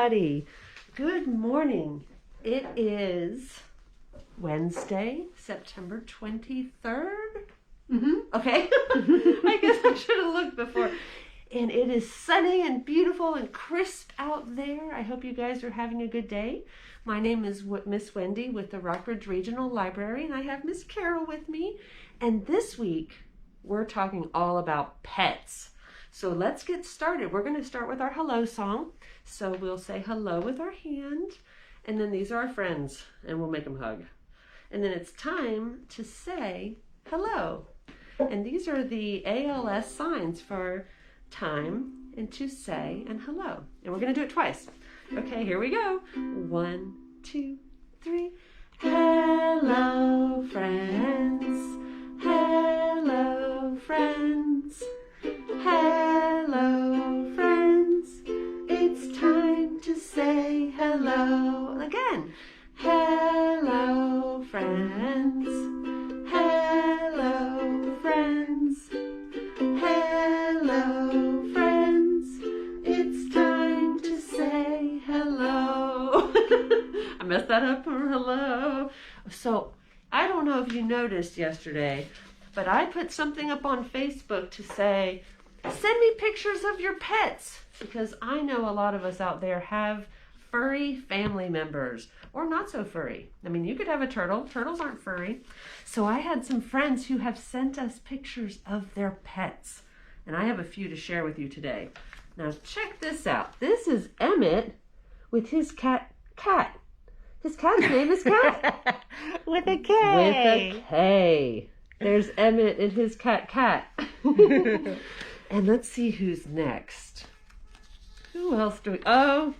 everybody. Good morning. It is Wednesday, September 23rd. Okay. I guess I should have looked before. And it is sunny and beautiful and crisp out there. I hope you guys are having a good day. My name is Miss Wendy with the Rockbridge Regional Library, and I have Miss Carol with me. And this week, we're talking all about pets. So let's get started. We're going to start with our hello song. So we'll say hello with our hand, and then these are our friends, and we'll make them hug. And then it's time to say hello. And these are the ALS signs for time and to say and hello. And we're going to do it twice. Okay, here we go. 1, 2, 3. Hello, friends. Hello, friends. Hello, friends. It's time to say hello. Again. Hello, friends. Hello, friends. Hello, friends. It's time to say hello. I messed that up for hello. So, I don't know if you noticed yesterday, but I put something up on Facebook to say, send me pictures of your pets, because I know a lot of us out there have furry family members, or not so furry. I mean, you could have a turtle. Turtles aren't furry. So I had some friends who have sent us pictures of their pets, and I have a few to share with you today. Now check this out. This is Emmett with his cat. His cat's name is Cat. With a K. With a K. There's Emmett and his cat. And let's see who's next. Who else do we... Oh,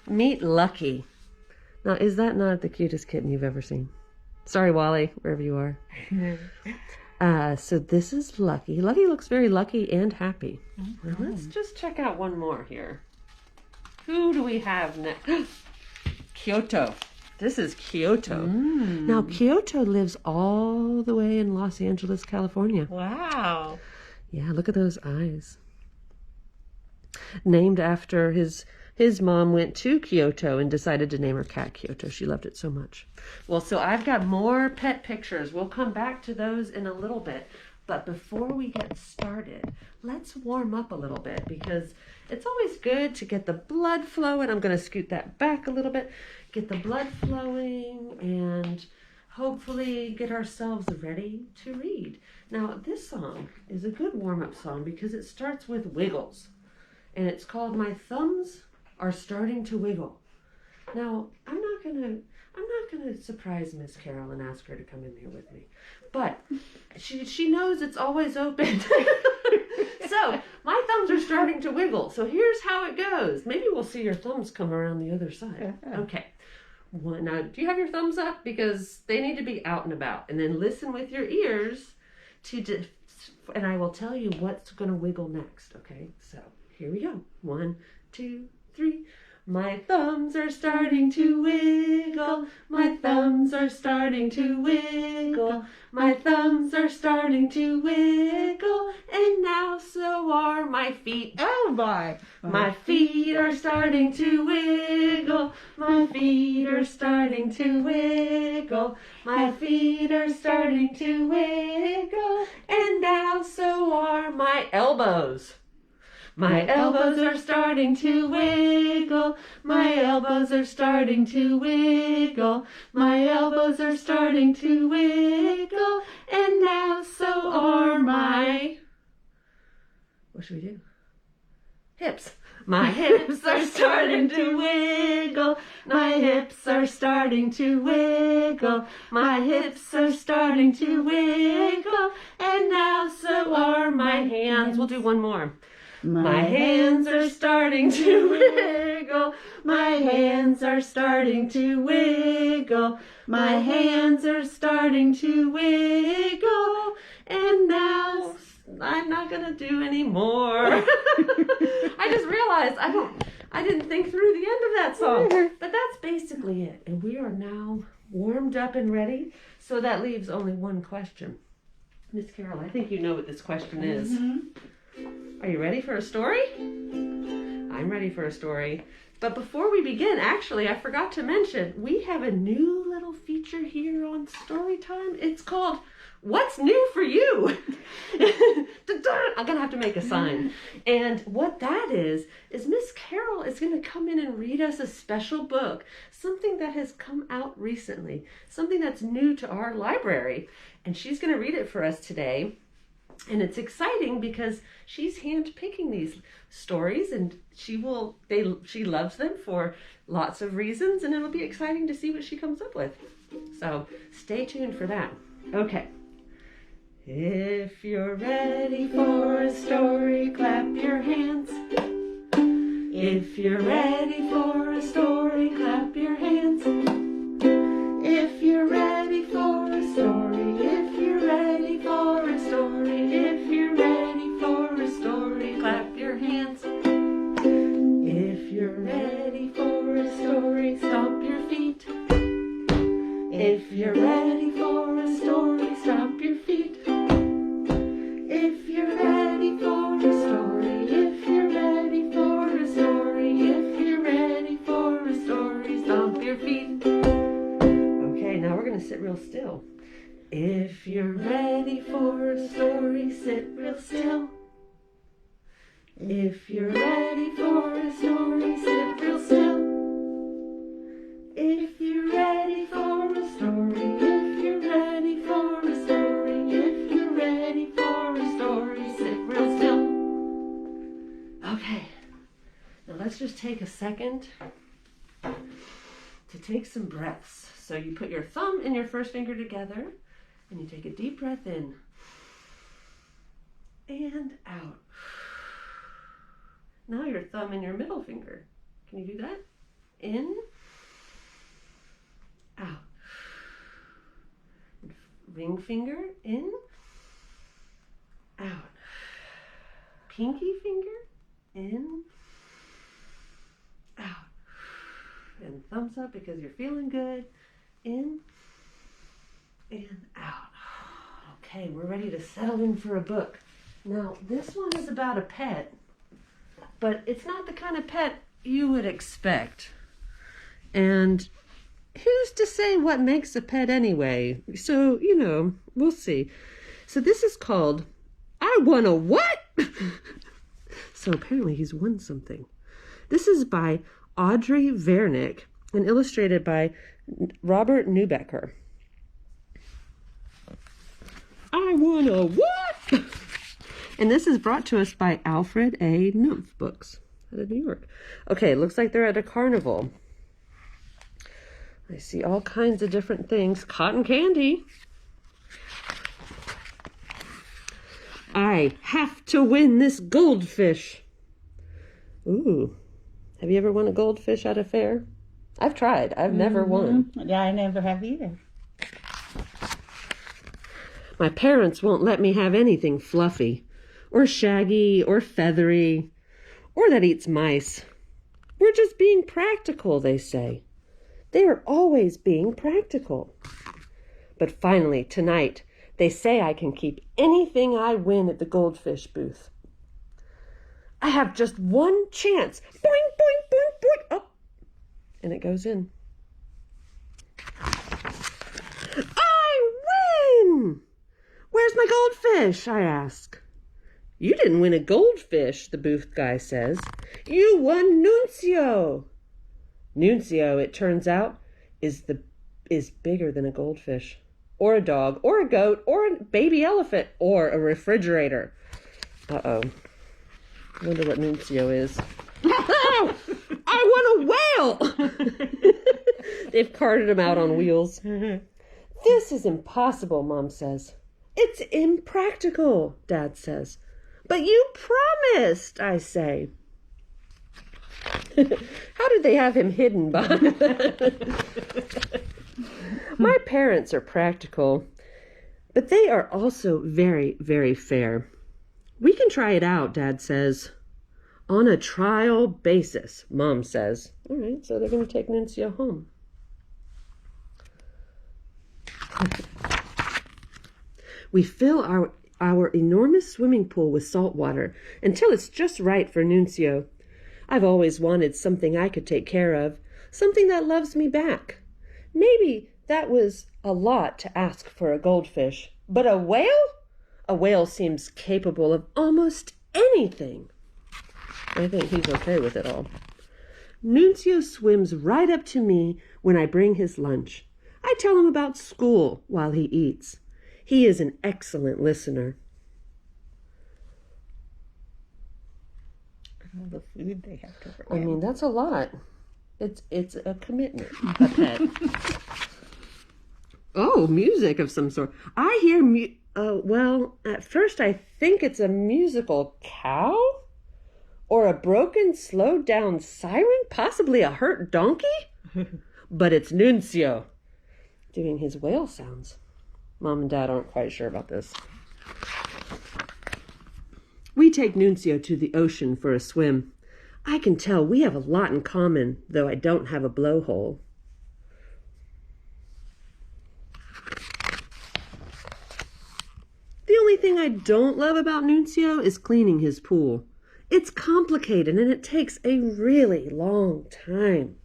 meet Lucky. Now, is that not the cutest kitten you've ever seen? Sorry, Wally, wherever you are. So this is Lucky. Lucky looks very lucky and happy. Now, let's just check out one more here. Who do we have next? Kyoto. This is Kyoto. Now, Kyoto lives all the way in Los Angeles, California. Wow. Yeah, look at those eyes. Named after his mom went to Kyoto and decided to name her cat Kyoto. She loved it so much. Well, so I've got more pet pictures. We'll come back to those in a little bit. But before we get started, let's warm up a little bit, because it's always good to get the blood flowing. I'm going to scoot that back a little bit. Get the blood flowing and hopefully get ourselves ready to read. Now, this song is a good warm-up song because it starts with wiggles. And it's called My Thumbs Are Starting to Wiggle. Now, I'm not gonna surprise Miss Carol and ask her to come in here with me. But she knows it's always open. So, my thumbs are starting to wiggle. So here's how it goes. Maybe we'll see your thumbs come around the other side. Okay. Now, do you have your thumbs up? Because they need to be out and about. And then listen with your ears and I will tell you what's going to wiggle next. Okay? So, here we go. 1, 2, 3. My thumbs are starting to wiggle. My thumbs are starting to wiggle. My thumbs are starting to wiggle. And now so are my feet. Oh my. My feet are starting to wiggle. My feet are starting to wiggle. My feet are starting to wiggle. And now so are my elbows. My elbows are starting to wiggle. My elbows are starting to wiggle. My elbows are starting to wiggle. And now so are my... What should we do? Hips. My hips are starting to wiggle. My hips are starting to wiggle. My hips are starting to wiggle. And now so are my hands. We'll do one more. My hands are starting to wiggle. My hands are starting to wiggle. My hands are starting to wiggle. And now I'm not going to do any more. I just realized I didn't think through the end of that song. But that's basically it. And we are now warmed up and ready. So that leaves only one question. Miss Carol, I think you know what this question is. Are you ready for a story? I'm ready for a story. But before we begin, actually, I forgot to mention, we have a new little feature here on Storytime. It's called What's New for You? I'm going to have to make a sign. And what that is Miss Carol is going to come in and read us a special book, something that has come out recently, something that's new to our library. And she's going to read it for us today. And it's exciting because she's hand-picking these stories, and she loves them for lots of reasons, and it'll be exciting to see what she comes up with. So stay tuned for that. Okay. If you're ready for a story, clap your hands. If you're ready for a story, clap your hands. If you're ready for a story, if you're ready for a story, if you're ready for a story, clap your hands. If you're ready for a story, stomp your feet. If you're ready for a story, stomp your feet. If you're ready for a story, if you're ready for a story, if you're ready for a story, stomp your feet. Okay, now we're going to sit real still. If you're ready for a story, sit real still. If you're ready for a story, sit real still. If you're ready for a story, if you're ready for a story, if you're ready for a story, sit real still. Okay, now let's just take a second to take some breaths. So you put your thumb and your first finger together, and you take a deep breath in and out. Now your thumb and your middle finger. Can you do that? In, out. Ring finger, in, out. Pinky finger, in, out. And thumbs up because you're feeling good. In and out. Okay, we're ready to settle in for a book. Now, this one is about a pet, but it's not the kind of pet you would expect. And who's to say what makes a pet anyway? So, we'll see. So this is called I Won a What? So apparently he's won something. This is by Audrey Vernick and illustrated by Robert Neubecker. I won a what? And this is brought to us by Alfred A. Knopf Books out of New York. Okay, looks like they're at a carnival. I see all kinds of different things. Cotton candy. I have to win this goldfish. Ooh. Have you ever won a goldfish at a fair? I've tried. I've never won. Yeah, I never have either. My parents won't let me have anything fluffy, or shaggy, or feathery, or that eats mice. We're just being practical, they say. They are always being practical. But finally, tonight, they say I can keep anything I win at the goldfish booth. I have just one chance. Boing, boing, boing, boing. Oh, and it goes in. I win! Where's my goldfish? I ask. You didn't win a goldfish, the booth guy says. You won Nuncio. Nuncio, it turns out, is bigger than a goldfish, or a dog, or a goat, or a baby elephant, or a refrigerator. Uh-oh. I wonder what Nuncio is. Oh, I won a whale! They've carted him out on wheels. This is impossible, Mom says. It's impractical, Dad says. But you promised, I say. How did they have him hidden behind that? My parents are practical, but they are also very, very fair. We can try it out, Dad says. On a trial basis, Mom says. All right, so they're going to take Nuncio home. We fill our enormous swimming pool with salt water until it's just right for Nuncio. I've always wanted something I could take care of, something that loves me back. Maybe that was a lot to ask for a goldfish, but a whale? A whale seems capable of almost anything. I think he's okay with it all. Nunzio swims right up to me when I bring his lunch. I tell him about school while he eats. He is an excellent listener. All the food they have to I mean, that's a lot. It's a commitment, a pet. Oh, music of some sort. I hear well, at first I think it's a musical cow? Or a broken, slowed down siren? Possibly a hurt donkey? But it's Nunzio doing his whale sounds. Mom and Dad aren't quite sure about this. We take Nunzio to the ocean for a swim. I can tell we have a lot in common, though I don't have a blowhole. The only thing I don't love about Nunzio is cleaning his pool. It's complicated and it takes a really long time.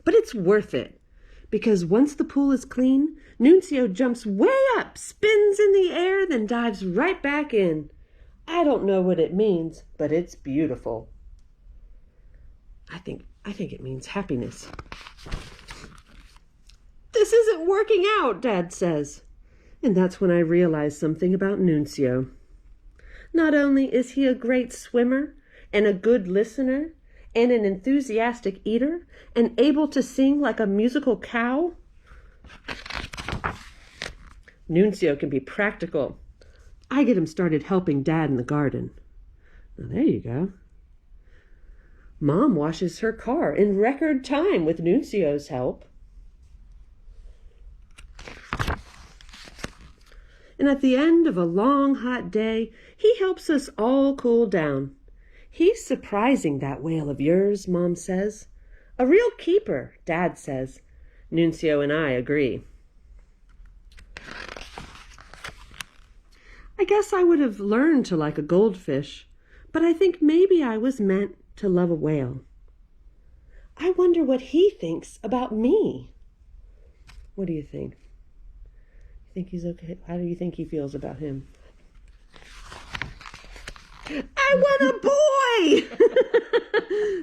But it's worth it, because once the pool is clean, Nunzio jumps way up, spins in the air, then dives right back in. I don't know what it means, but it's beautiful. I think it means happiness. This isn't working out, Dad says. And that's when I realize something about Nunzio. Not only is he a great swimmer and a good listener and an enthusiastic eater and able to sing like a musical cow, Nunzio can be practical. I get him started helping Dad in the garden. Now, there you go. Mom washes her car in record time with Nunzio's help. And at the end of a long, hot day, he helps us all cool down. He's surprising, that whale of yours, Mom says. A real keeper, Dad says. Nunzio and I agree. I guess I would have learned to like a goldfish, but I think maybe I was meant to love a whale. I wonder what he thinks about me. What do you think? You think he's okay? How do you think he feels about him? I want a boy!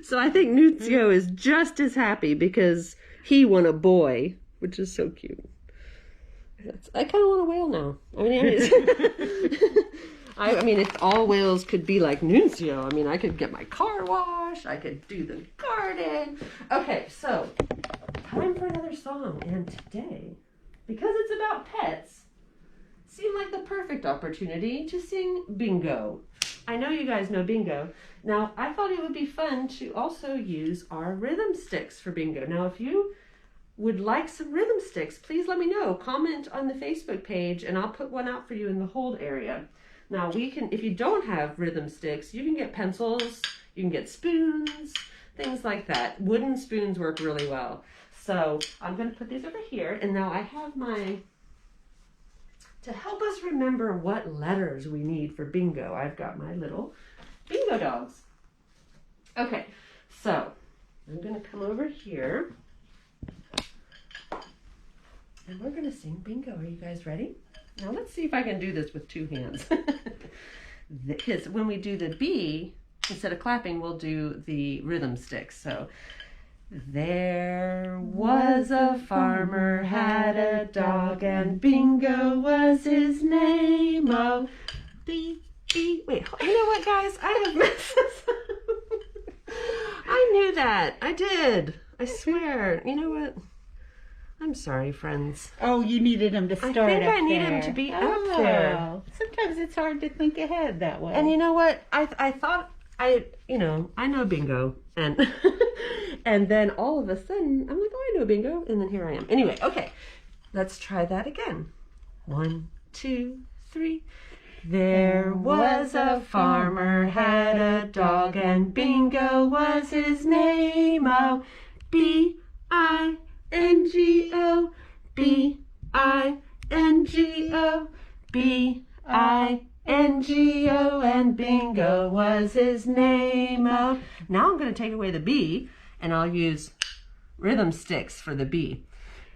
So I think Nunzio is just as happy because he won a boy, which is so cute. I kind of want a whale now. I mean, if all whales could be like Nunzio, I mean, I could get my car washed, I could do the garden. Okay, so time for another song, and today, because it's about pets, seemed like the perfect opportunity to sing Bingo. I know you guys know Bingo. Now, I thought it would be fun to also use our rhythm sticks for Bingo. Now, if you would like some rhythm sticks, please let me know. Comment on the Facebook page and I'll put one out for you in the hold area. Now, if you don't have rhythm sticks, you can get pencils, you can get spoons, things like that. Wooden spoons work really well. So I'm going to put these over here, and now I have to help us remember what letters we need for Bingo, I've got my little Bingo dogs. Okay, so I'm going to come over here, and we're going to sing Bingo. Are you guys ready? Now let's see if I can do this with two hands. Because when we do the B, instead of clapping, we'll do the rhythm sticks. So, there was a farmer had a dog, and Bingo was his name. Oh, B. Wait, you know what, guys? I have messed this up. I knew that. I did. I swear. You know what? I'm sorry, friends. Oh, you needed him to start up there. I think I need him to be up there. Sometimes it's hard to think ahead that way. And you know what? I thought I know Bingo, and and then all of a sudden I'm like, oh, I know Bingo, and then here I am. Anyway, okay, let's try that again. 1, 2, 3. There was a farmer had a dog, and Bingo was his name. Oh, B-I-N-G-O, B-I-N-G-O, B-I-N-G-O, N-G-O, and Bingo was his name. Oh. Now I'm going to take away the B, and I'll use rhythm sticks for the B.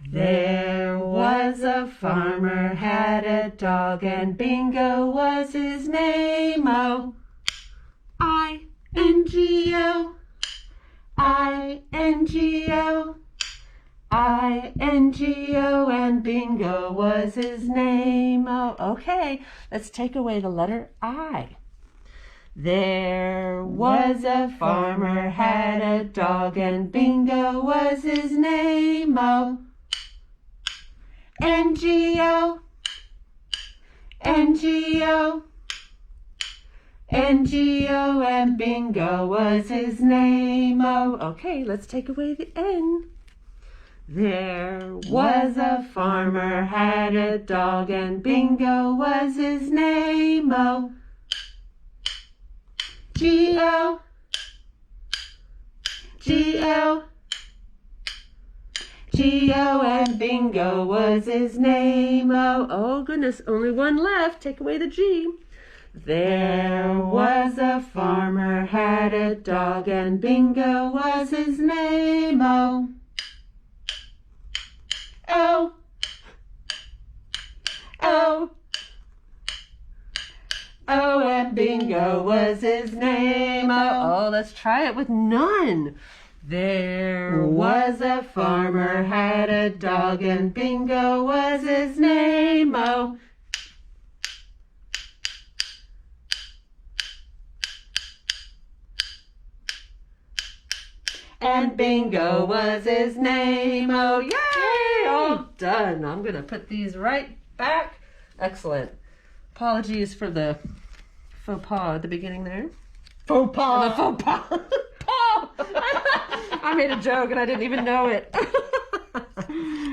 There was a farmer had a dog, and Bingo was his name. Oh. I-N-G-O, I-N-G-O, I-N-G-O, and Bingo was his name. Oh, okay, let's take away the letter I. There was a farmer had a dog, and Bingo was his name. Oh. N-G-O, N-G-O, N-G-O, and Bingo was his name. Oh, okay, let's take away the N. There was a farmer had a dog, and Bingo was his name. Oh. G-O, G-O, G-O, and Bingo was his name. Oh, oh goodness, only one left. Take away the G. There was a farmer had a dog, and Bingo was his name. Oh. Oh. Oh. Oh, and Bingo was his name. Oh, let's try it with none. There was a farmer had a dog, and Bingo was his name. Oh. And Bingo was his name. Oh, yay! All done. I'm going to put these right back. Excellent. Apologies for the faux pas at the beginning there. Faux pas. The faux pas. Paw! I made a joke and I didn't even know it.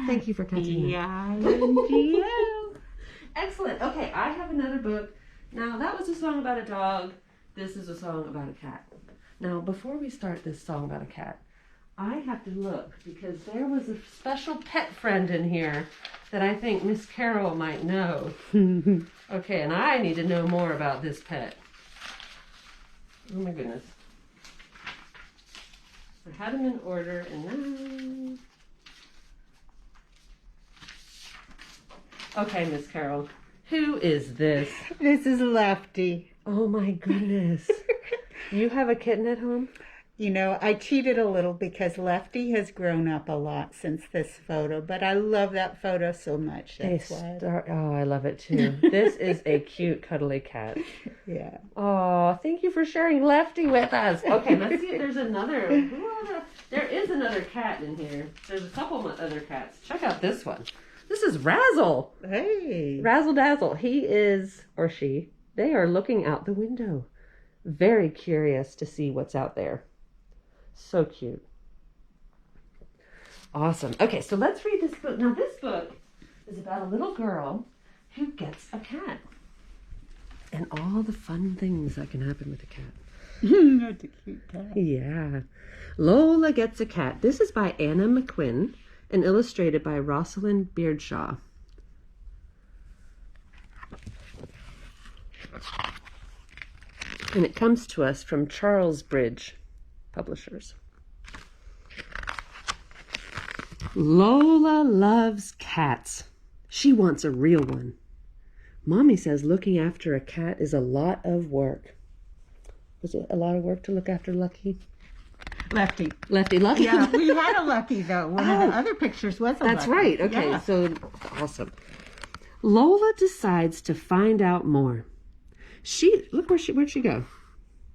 Thank you for catching me. E-I-N-G-O. Excellent. Okay, I have another book. Now, that was a song about a dog. This is a song about a cat. Now, before we start this song about a cat, I have to look because there was a special pet friend in here that I think Miss Carol might know. Okay, and I need to know more about this pet. Oh my goodness. I had them in order and then... Okay, Miss Carol, who is this? This is Lefty. Oh my goodness. You have a kitten at home? You know, I cheated a little because Lefty has grown up a lot since this photo, but I love that photo so much. That's why. Oh, I love it too. This is a cute, cuddly cat. Yeah. Oh, thank you for sharing Lefty with us. Okay, let's see if there's another. There is another cat in here. There's a couple of other cats. Check out this one. This is Razzle. Hey. Razzle Dazzle. He is, or she, they are looking out the window. Very curious to see what's out there. So cute. Awesome. Okay, so let's read this book. Now, this book is about a little girl who gets a cat. And all the fun things that can happen with a cat. That's a cute cat. Yeah. Lola Gets a Cat. This is by Anna McQuinn and illustrated by Rosalind Beardshaw. And it comes to us from Charlesbridge Publishers. Lola loves cats. She wants a real one. Mommy says looking after a cat is a lot of work. Was it a lot of work to look after Lucky? Lefty. Lucky. Yeah, we had a Lucky, though. One of the other pictures was a That's Lucky. right. Okay, Yeah. so awesome. Lola decides to find out more. Where'd she go?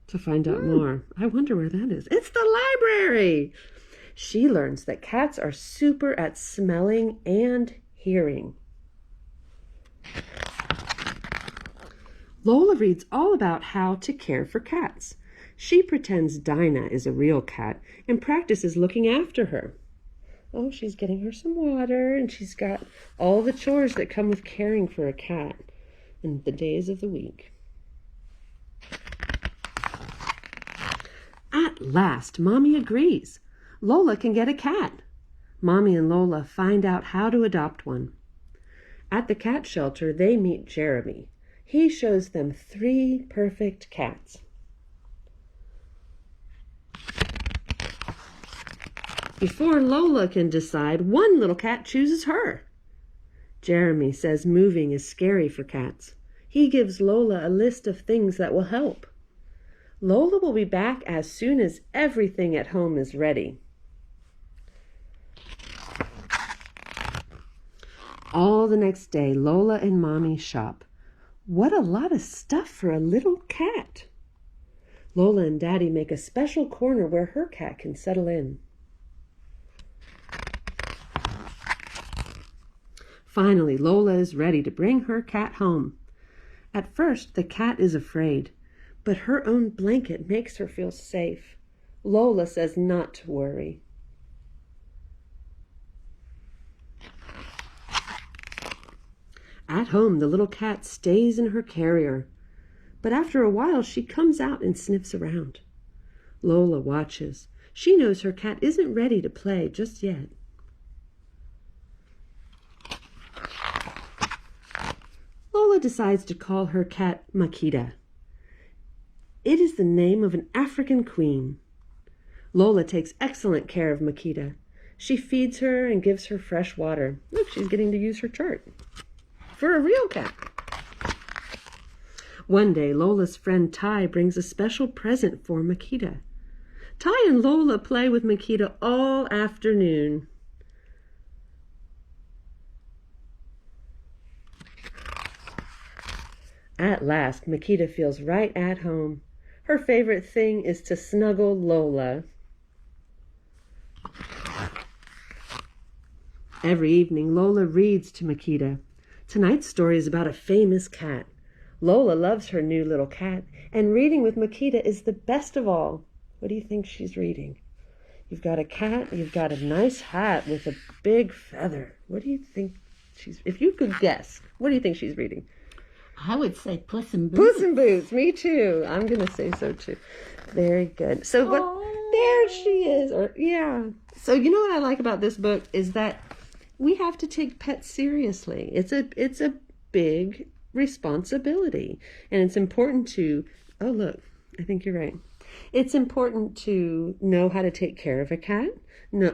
To find out more. I wonder where that is. It's the library. She learns that cats are super at smelling and hearing. Lola reads all about how to care for cats. She pretends Dinah is a real cat and practices looking after her. Oh, she's getting her some water, and she's got all the chores that come with caring for a cat in the days of the week. At last, Mommy agrees. Lola can get a cat. Mommy and Lola find out how to adopt one. At the cat shelter, they meet Jeremy. He shows them 3 perfect cats. Before Lola can decide, one little cat chooses her. Jeremy says moving is scary for cats. He gives Lola a list of things that will help. Lola will be back as soon as everything at home is ready. All the next day, Lola and Mommy shop. What a lot of stuff for a little cat. Lola and Daddy make a special corner where her cat can settle in. Finally, Lola is ready to bring her cat home. At first, the cat is afraid, but her own blanket makes her feel safe. Lola says not to worry. At home, the little cat stays in her carrier, but after a while she comes out and sniffs around. Lola watches. She knows her cat isn't ready to play just yet. Lola decides to call her cat Makita. It is the name of an African queen. Lola takes excellent care of Makita. She feeds her and gives her fresh water. Look, she's getting to use her chart. For a real cat. One day, Lola's friend Ty brings a special present for Makita. Ty and Lola play with Makita all afternoon. At last, Makita feels right at home. Her favorite thing is to snuggle Lola. Every evening, Lola reads to Makita. Tonight's story is about a famous cat. Lola loves her new little cat, and reading with Makita is the best of all. What do you think she's reading? You've got a cat, you've got a nice hat with a big feather. What do you think if you could guess, what do you think she's reading? I would say Puss in Boots. Puss in Boots, me too. I'm going to say so too. Very good. So there she is. So you know what I like about this book is that we have to take pets seriously. It's a big responsibility. And it's important to, oh look, I think you're right. It's important to know how to take care of a cat,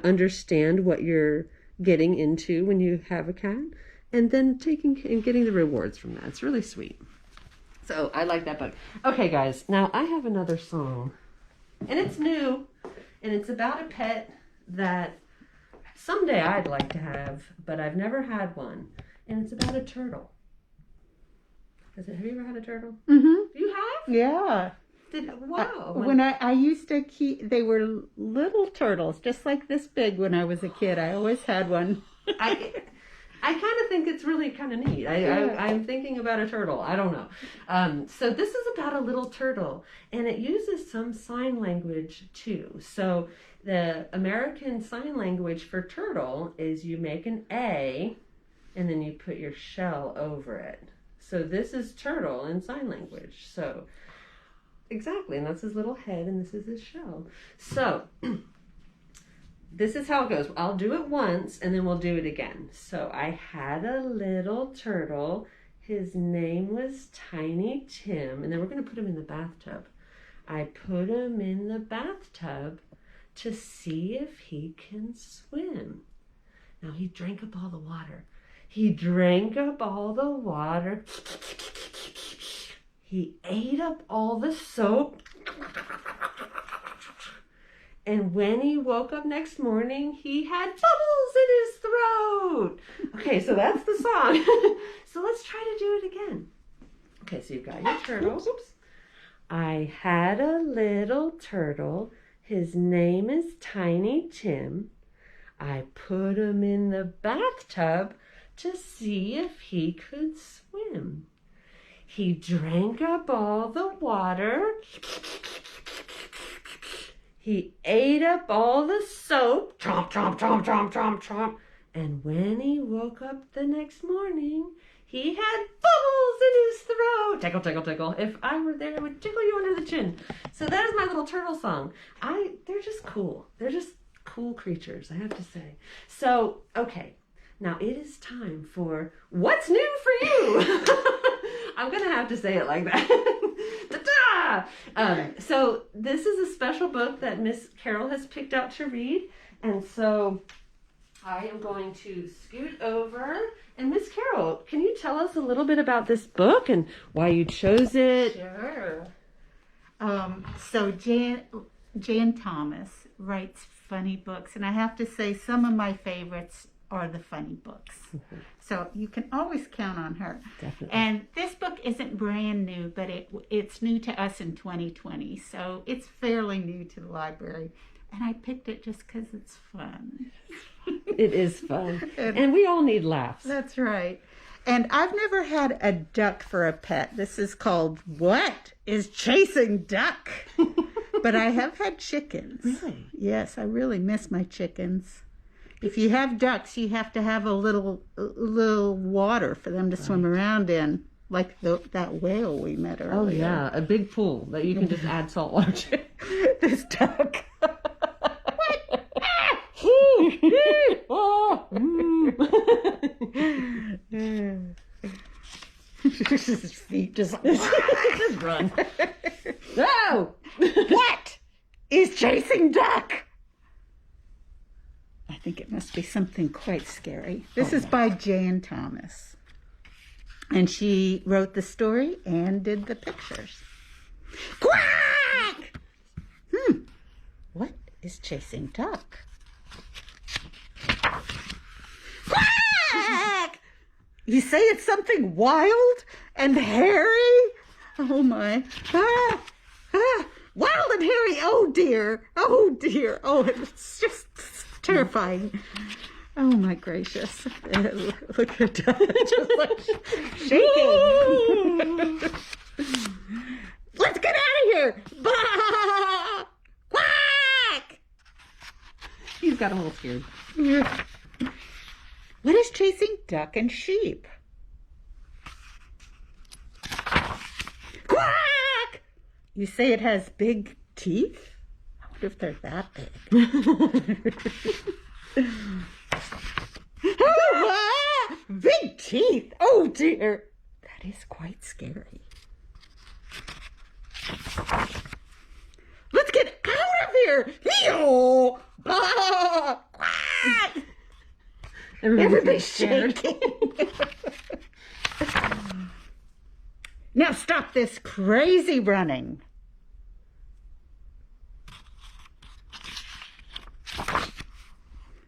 understand what you're getting into when you have a cat, and then taking and getting the rewards from that. It's really sweet. So I like that book. Okay, guys, now I have another song. And it's new. And it's about a pet that someday I'd like to have, but I've never had one. And it's about a turtle. Have you ever had a turtle? Mm-hmm. You have? Yeah. Wow. When I used to keep, they were little turtles, just like this big when I was a kid. I always had one. I kind of think it's really kind of neat. I'm thinking about a turtle. I don't know. So this is about a little turtle, and it uses some sign language too. So the American Sign Language for turtle is you make an A, and then you put your shell over it. So this is turtle in sign language. So exactly, and that's his little head, and this is his shell. So this is how it goes. I'll do it once, and then we'll do it again. So I had a little turtle. His name was Tiny Tim, and then we're going to put him in the bathtub. I put him in the bathtub to see if he can swim. Now he drank up all the water. He drank up all the water. He ate up all the soap. And when he woke up next morning, he had bubbles in his throat. Okay, so that's the song. So let's try to do it again. Okay, so you've got your turtle. Oops. I had a little turtle. His name is Tiny Tim. I put him in the bathtub to see if he could swim. He drank up all the water. He ate up all the soap. Chomp, chomp, chomp, chomp, chomp, chomp. And when he woke up the next morning, he had bubbles in his throat. Tickle, tickle, tickle. If I were there, I would tickle you under the chin. So that is my little turtle song. They're just cool. They're just cool creatures, I have to say. So, okay. Now it is time for What's New for You? I'm going to have to say it like that. Ta-da! So this is a special book that Miss Carol has picked out to read. And so I am going to scoot over. And Miss Carol, can you tell us a little bit about this book and why you chose it? Sure. So Jan Thomas writes funny books, and I have to say some of my favorites are the funny books. Mm-hmm. So you can always count on her. Definitely. And this book isn't brand new, but it's new to us in 2020, so it's fairly new to the library. And I picked it just because it's fun. It is fun. And we all need laughs. That's right. And I've never had a duck for a pet. This is called What is Chasing Duck? But I have had chickens. Really? Yes, I really miss my chickens. If you have ducks, you have to have a little water for them to swim around in, like that whale we met earlier. Oh, yeah. A big pool that you can just add salt water to. This duck. His feet just run. No! What is chasing duck? I think it must be something quite scary. This is by Jan Thomas. And she wrote the story and did the pictures. Quack! What is chasing duck? Quack! You say it's something wild and hairy? Oh my. Wild and hairy. Oh dear. Oh dear. Oh, it's just terrifying. Oh my gracious. Look at that. Just like shaking. Let's get out of here. Bah! Quack! He's got a little scared. What is chasing duck and sheep? Quack! You say it has big teeth? I wonder if they're that big. Big teeth! Oh dear! That is quite scary. Let's get out of here! Yo! Quack! Everybody's shaking. Now stop this crazy running.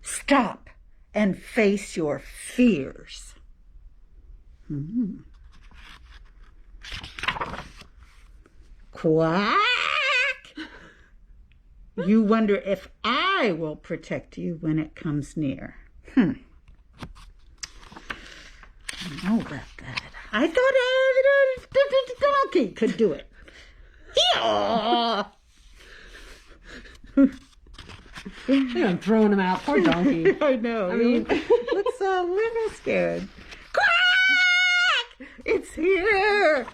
Stop and face your fears. Quack! You wonder if I will protect you when it comes near. I don't know about that. I thought the donkey could do it. Yeah. I'm throwing him out. Poor donkey. I know. I mean, looks a little scared. Quack! It's here.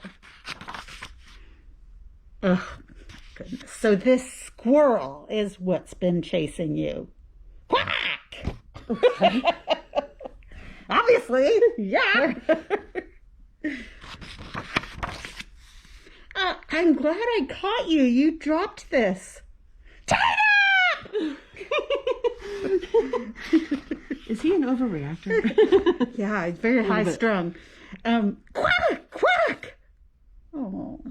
Oh, my goodness. So this squirrel is what's been chasing you. Quack! Okay. Obviously, yeah. I'm glad I caught you. You dropped this. Turn up! Is he an overreactor? Yeah, he's very high strung. Quack! Quack! Oh.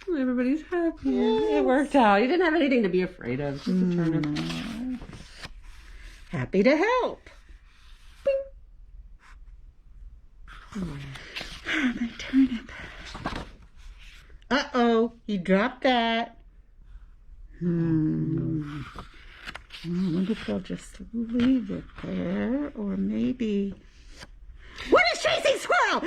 Everybody's happy. Yes. It worked out. You didn't have anything to be afraid of. Just a turnip. Happy to help. My turnip. Uh-oh, you dropped that. I wonder if I'll just leave it there, or maybe... What is chasing squirrel?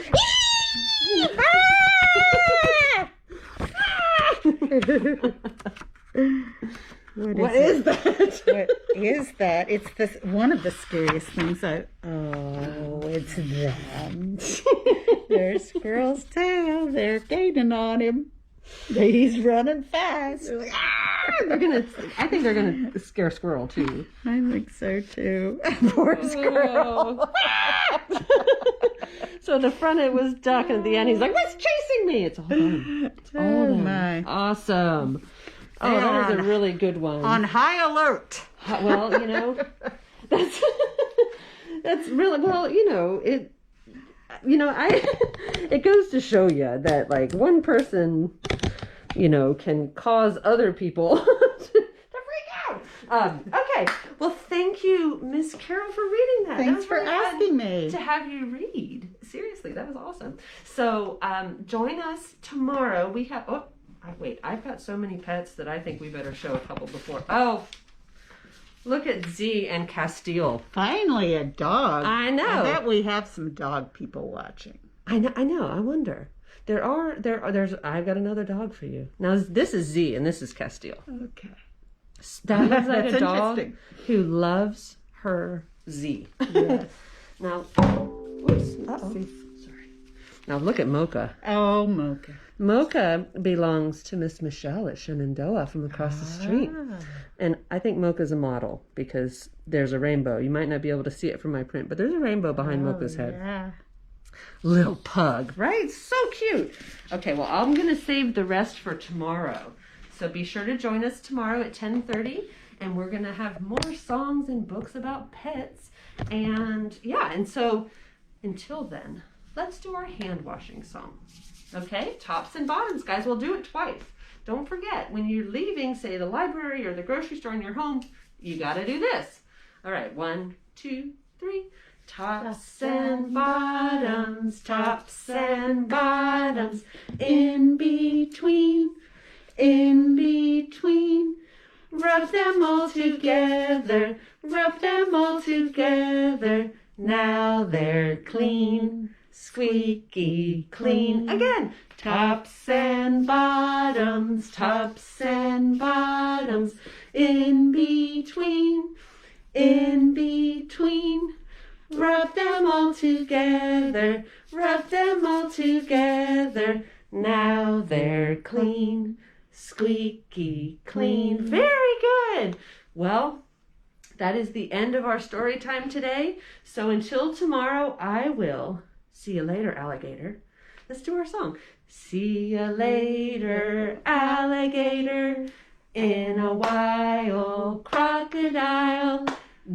What is that? What is that? It's this one of the scariest things it's them. There's squirrel's tail. They're gaining on him. He's running fast. I think they're gonna scare squirrel too. I think so too. Poor squirrel. So the front it was duck, and at the end he's like, "What's chasing me?" It's all done. It's all done. My. Awesome. Oh, that is a really good one. On high alert. Well, that's that's really well. It goes to show you that like one person, can cause other people to freak out. Okay. Well, thank you, Miss Carol, for reading that. Thanks for asking me to have you read. Seriously, that was awesome. So, join us tomorrow. We have. Oh, wait. I've got so many pets that I think we better show a couple before. Oh. Look at Z and Castile. Finally, a dog. I know. I bet we have some dog people watching. I know. I wonder. There's. I've got another dog for you. Now this is Z and this is Castile. Okay. That looks like That's a dog who loves her Z. Yes. Now, whoops. Sorry. Now look at Mocha. Oh, Mocha. Mocha belongs to Miss Michelle at Shenandoah from across the street. And I think Mocha's a model because there's a rainbow. You might not be able to see it from my print, but there's a rainbow behind Mocha's head. Yeah. Little pug, right? So cute. Okay, well, I'm going to save the rest for tomorrow. So be sure to join us tomorrow at 10:30, and we're going to have more songs and books about pets. And so until then, let's do our hand washing song. Okay, tops and bottoms, guys. We'll do it twice. Don't forget, when you're leaving, say, the library or the grocery store in your home, you got to do this. All right, 1, 2, 3. Tops and bottoms, in between, rub them all together, now they're clean, squeaky clean. Again, tops and bottoms, in between, rub them all together, now they're clean, squeaky clean. Very good. Well, that is the end of our story time today. So until tomorrow, I will see you later, alligator. Let's do our song. See you later, alligator. In a while, crocodile.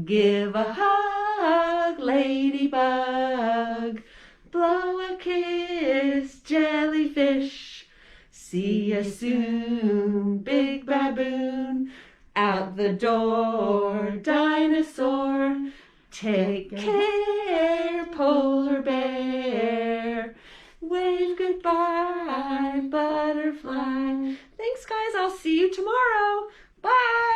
Give a hug, ladybug. Blow a kiss, jellyfish. See you soon, big baboon. Out the door, dinosaur. Take care, polar bear. Wave goodbye, butterfly. Thanks, guys. I'll see you tomorrow. Bye.